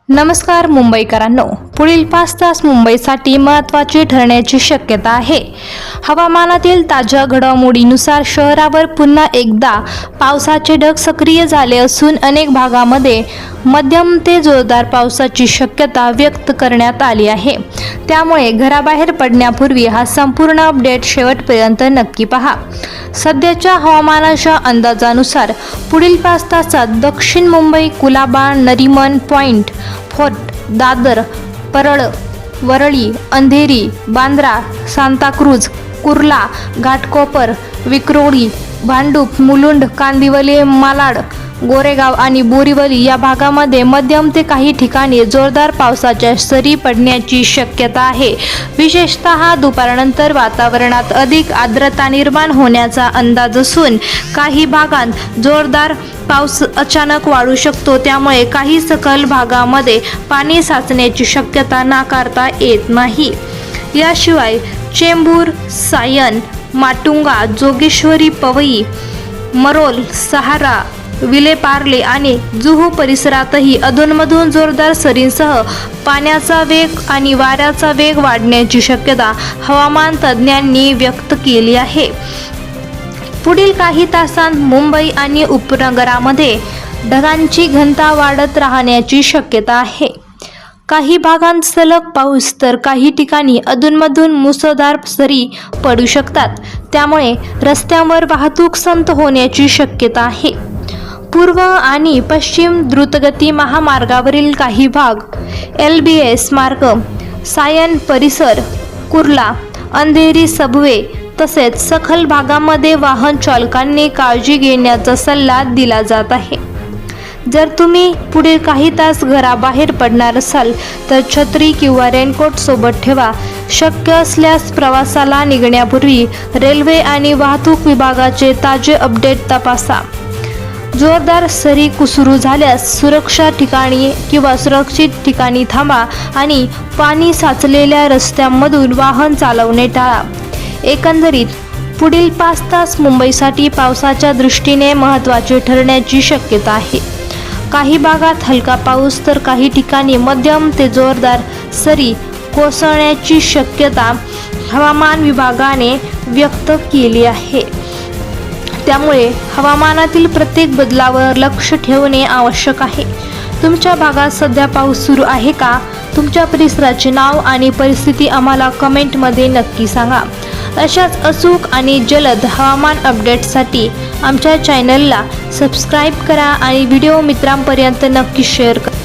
नमस्कार मुंबईकरांनो, पुढील 5 तास मुंबईसाठी महत्त्वाची ठरण्याची शक्यता आहे. हवामानातील ताज्या घडामोडीनुसार शहरावर पुन्हा एकदा पावसाचे ढग सक्रिय झाले असून अनेक भागामध्ये मध्यम ते जोरदार पावसाची शक्यता व्यक्त करण्यात आली आहे. त्यामुळे घराबाहेर पडण्यापूर्वी हा संपूर्ण अपडेट शेवटपर्यंत नक्की पहा. सध्याच्या हवामानाच्या अंदाजानुसार पुढील 5 तासात दक्षिण मुंबई, कुलाबा, नरिमन पॉइंट, फोर्ट, दादर, परळ, वरळी, अंधेरी, बांद्रा, सांताक्रूझ, कुर्ला, घाटकोपर, विक्रोळी, भांडूप, मुलुंड, कांदिवली, मालाड, गोरेगाव आणि बोरीवली या भागामध्ये मध्यम ते काही ठिकाणी जोरदार पावसाच्या सरी पडण्याची शक्यता आहे. विशेषतः दुपारनंतर वातावरणात अधिक आर्द्रता निर्माण होण्याचा अंदाज असून काही भागांत जोरदार पाऊस अचानक वाढू शकतो. त्यामुळे काही सखल भागामध्ये पाणी साचण्याची शक्यता नाकारता येत नाही. याशिवाय चेंबूर, सायन, माटुंगा, जोगेश्वरी, पवई, मरोल, सहारा, विलेपार्ले आणि जुहू परिसरातही अधूनमधून जोरदार सरींसह पाण्याचा वेग आणि वाऱ्याचा वेग वाढण्याची शक्यता हवामान तज्ज्ञांनी व्यक्त केली आहे. पुढील काही तासांत मुंबई आणि उपनगरामध्ये ढगांची घनता वाढत राहण्याची शक्यता आहे. काही भागांत सलग पाऊस तर काही ठिकाणी अधूनमधून मुसळधार सरी पडू शकतात. त्यामुळे रस्त्यांवर वाहतूक संथ होण्याची शक्यता आहे. पूर्व आणि पश्चिम द्रुतगती महामार्गावरील काही भाग, LBS मार्ग, सायन परिसर, कुर्ला, अंधेरी सबवे तसेच सखल भागामध्ये वाहन चालकांनी काळजी घेण्याचा सल्ला दिला जात आहे. जर तुम्ही पुढील काही तास घराबाहेर पडणार असाल तर छत्री किंवा रेनकोट सोबत ठेवा. शक्य असल्यास प्रवासाला निघण्यापूर्वी रेल्वे आणि वाहतूक विभागाचे ताजे अपडेट तपासा. जोरदार सरी सुरू झाल्यास सुरक्षित ठिकाणी थांबा आणि पाणी साचलेल्या रस्त्यांमधून वाहन चालवणे टाळा. एकंदरीत पुढील 5 तास मुंबईसाठी पावसाच्या दृष्टीने महत्त्वाचे ठरण्याची शक्यता आहे. काही भागात हलका पाऊस तर काही ठिकाणी मध्यम ते जोरदार सरी कोसळण्याची शक्यता हवामान विभागाने व्यक्त केली आहे. त्यामुळे हवामानातील प्रत्येक बदलावर लक्ष ठेवणे आवश्यक आहे. तुमच्या भागात सध्या पाऊस सुरू आहे का? तुमच्या परिसराचे नाव आणि परिस्थिती आम्हाला कमेंटमध्ये नक्की सांगा. अशाच अचूक आणि जलद हवामान अपडेट्ससाठी आमच्या चॅनलला सबस्क्राईब करा आणि व्हिडिओ मित्रांपर्यंत नक्की शेअर करा.